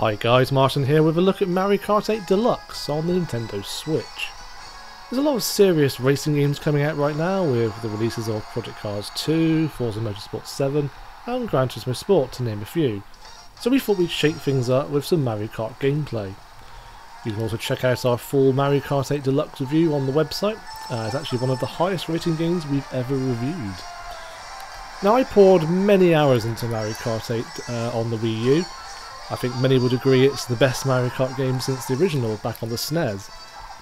Hi guys, Martin here with a look at Mario Kart 8 Deluxe on the Nintendo Switch. There's a lot of serious racing games coming out right now with the releases of Project Cars 2, Forza Motorsport 7 and Gran Turismo Sport to name a few. So we thought we'd shake things up with some Mario Kart gameplay. You can also check out our full Mario Kart 8 Deluxe review on the website. It's actually one of the highest rating games we've ever reviewed. Now I poured many hours into Mario Kart 8 on the Wii U. I think many would agree it's the best Mario Kart game since the original back on the SNES.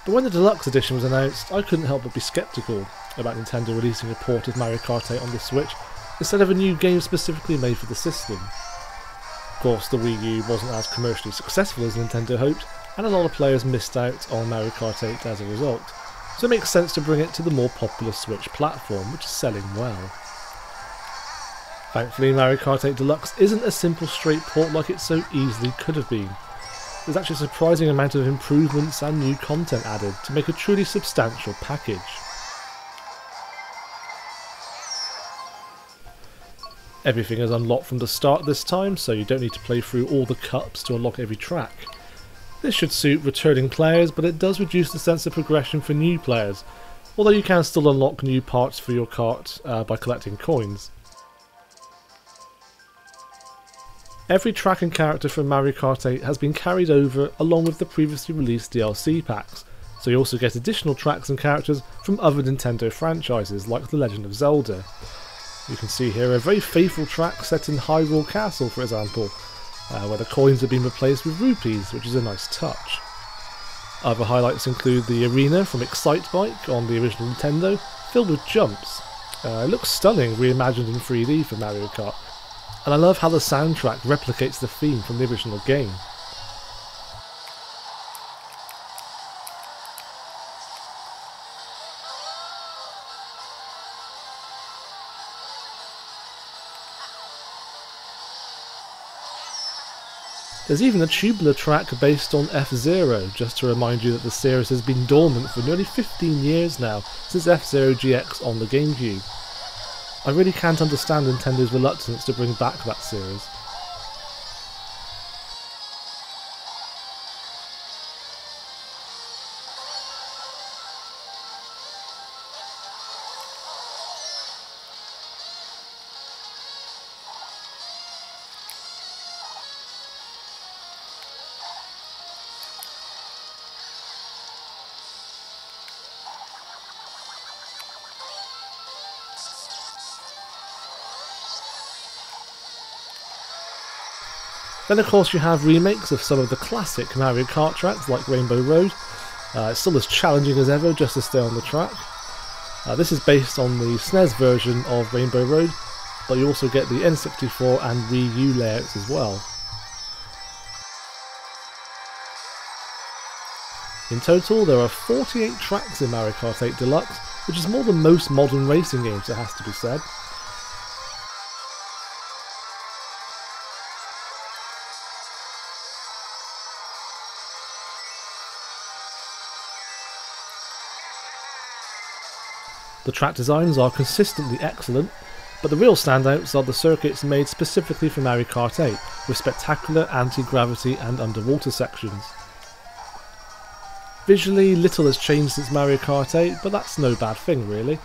But when the Deluxe edition was announced, I couldn't help but be sceptical about Nintendo releasing a port of Mario Kart 8 on the Switch instead of a new game specifically made for the system. Of course, the Wii U wasn't as commercially successful as Nintendo hoped, and a lot of players missed out on Mario Kart 8 as a result, so it makes sense to bring it to the more popular Switch platform, which is selling well. Thankfully, Mario Kart 8 Deluxe isn't a simple straight port like it so easily could have been. There's actually a surprising amount of improvements and new content added to make a truly substantial package. Everything is unlocked from the start this time, so you don't need to play through all the cups to unlock every track. This should suit returning players, but it does reduce the sense of progression for new players, although you can still unlock new parts for your kart by collecting coins. Every track and character from Mario Kart 8 has been carried over along with the previously released DLC packs, so you also get additional tracks and characters from other Nintendo franchises like The Legend of Zelda. You can see here a very faithful track set in Hyrule Castle, for example, where the coins have been replaced with rupees, which is a nice touch. Other highlights include the arena from Excite Bike on the original Nintendo, filled with jumps. It looks stunning, reimagined in 3D for Mario Kart. And I love how the soundtrack replicates the theme from the original game. There's even a tubular track based on F-Zero, just to remind you that the series has been dormant for nearly 15 years now, since F-Zero GX on the GameCube. I really can't understand Nintendo's reluctance to bring back that series. Then of course you have remakes of some of the classic Mario Kart tracks like Rainbow Road. It's still as challenging as ever just to stay on the track. This is based on the SNES version of Rainbow Road, but you also get the N64 and Wii U layouts as well. In total there are 48 tracks in Mario Kart 8 Deluxe, which is more than most modern racing games, it has to be said. The track designs are consistently excellent, but the real standouts are the circuits made specifically for Mario Kart 8, with spectacular anti-gravity and underwater sections. Visually, little has changed since Mario Kart 8, but that's no bad thing really.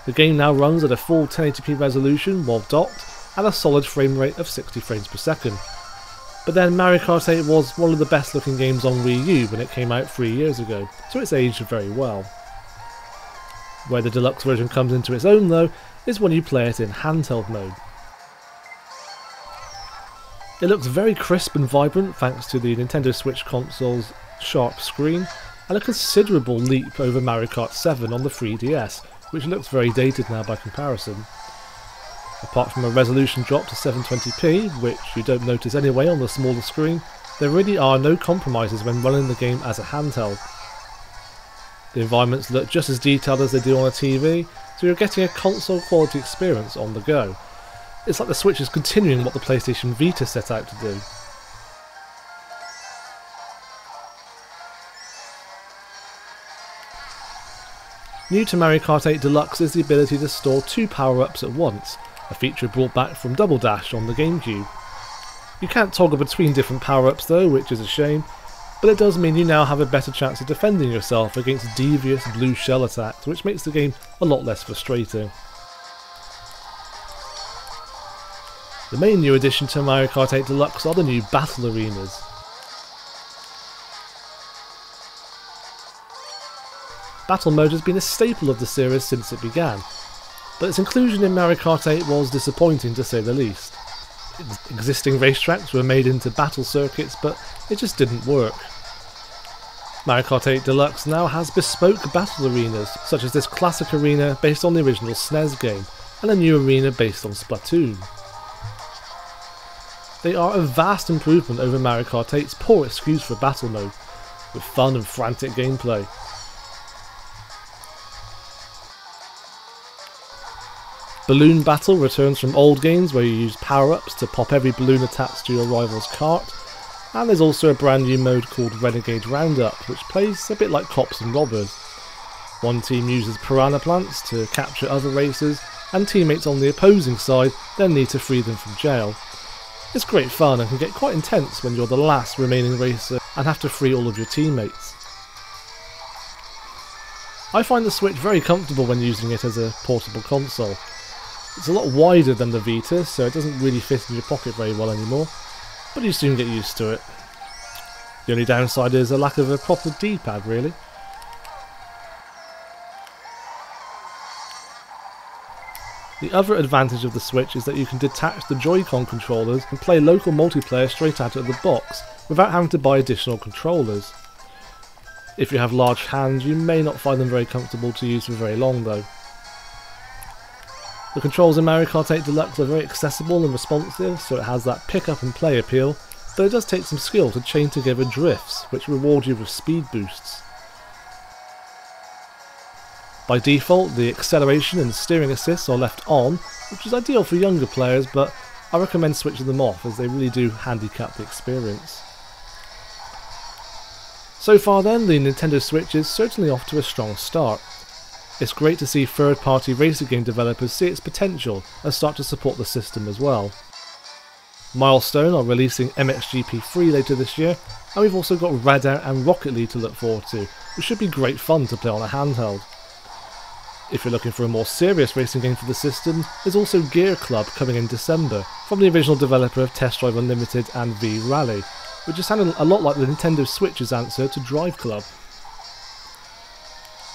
The game now runs at a full 1080p resolution while docked, and a solid frame rate of 60 frames per second. But then Mario Kart 8 was one of the best looking games on Wii U when it came out 3 years ago, so it's aged very well. Where the Deluxe version comes into its own though, is when you play it in handheld mode. It looks very crisp and vibrant thanks to the Nintendo Switch console's sharp screen, and a considerable leap over Mario Kart 7 on the 3DS, which looks very dated now by comparison. Apart from a resolution drop to 720p, which you don't notice anyway on the smaller screen, there really are no compromises when running the game as a handheld. The environments look just as detailed as they do on a TV, so you're getting a console quality experience on the go. It's like the Switch is continuing what the PlayStation Vita set out to do. New to Mario Kart 8 Deluxe is the ability to store 2 power-ups at once, a feature brought back from Double Dash on the GameCube. You can't toggle between different power-ups though, which is a shame, but it does mean you now have a better chance of defending yourself against devious blue shell attacks, which makes the game a lot less frustrating. The main new addition to Mario Kart 8 Deluxe are the new battle arenas. Battle mode has been a staple of the series since it began, but its inclusion in Mario Kart 8 was disappointing to say the least. Existing racetracks were made into battle circuits, but it just didn't work. Mario Kart 8 Deluxe now has bespoke battle arenas, such as this classic arena based on the original SNES game, and a new arena based on Splatoon. They are a vast improvement over Mario Kart 8's poor excuse for battle mode, with fun and frantic gameplay. Balloon Battle returns from old games where you use power-ups to pop every balloon attached to your rival's cart, and there's also a brand new mode called Renegade Roundup, which plays a bit like Cops and Robbers. One team uses piranha plants to capture other racers, and teammates on the opposing side then need to free them from jail. It's great fun and can get quite intense when you're the last remaining racer and have to free all of your teammates. I find the Switch very comfortable when using it as a portable console. It's a lot wider than the Vita, so it doesn't really fit in your pocket very well anymore, but you soon get used to it. The only downside is a lack of a proper D-pad, really. The other advantage of the Switch is that you can detach the Joy-Con controllers and play local multiplayer straight out of the box, without having to buy additional controllers. If you have large hands, you may not find them very comfortable to use for very long though. The controls in Mario Kart 8 Deluxe are very accessible and responsive, so it has that pick up and play appeal, but it does take some skill to chain together drifts, which reward you with speed boosts. By default, the acceleration and steering assists are left on, which is ideal for younger players, but I recommend switching them off as they really do handicap the experience. So far then, the Nintendo Switch is certainly off to a strong start. It's great to see third-party racing game developers see its potential and start to support the system as well. Milestone are releasing MXGP 3 later this year, and we've also got Redout and Rocket League to look forward to, which should be great fun to play on a handheld. If you're looking for a more serious racing game for the system, there's also Gear Club coming in December, from the original developer of Test Drive Unlimited and V-Rally, which is sounding a lot like the Nintendo Switch's answer to Drive Club.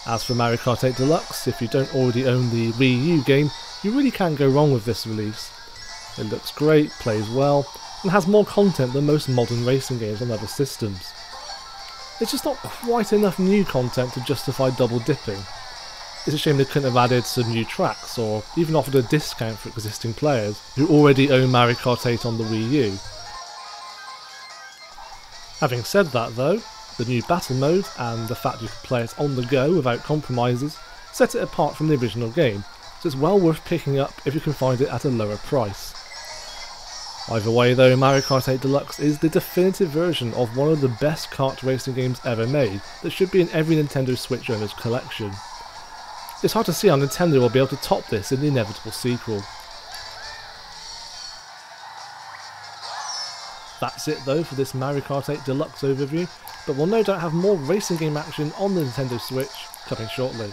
As for Mario Kart 8 Deluxe, if you don't already own the Wii U game, you really can't go wrong with this release. It looks great, plays well, and has more content than most modern racing games on other systems. It's just not quite enough new content to justify double dipping. It's a shame they couldn't have added some new tracks, or even offered a discount for existing players who already own Mario Kart 8 on the Wii U. Having said that though, the new battle mode and the fact you can play it on the go without compromises set it apart from the original game, so it's well worth picking up if you can find it at a lower price. Either way though, Mario Kart 8 Deluxe is the definitive version of one of the best kart racing games ever made that should be in every Nintendo Switch owner's collection. It's hard to see how Nintendo will be able to top this in the inevitable sequel. That's it though for this Mario Kart 8 Deluxe overview, but we'll no doubt have more racing game action on the Nintendo Switch coming shortly.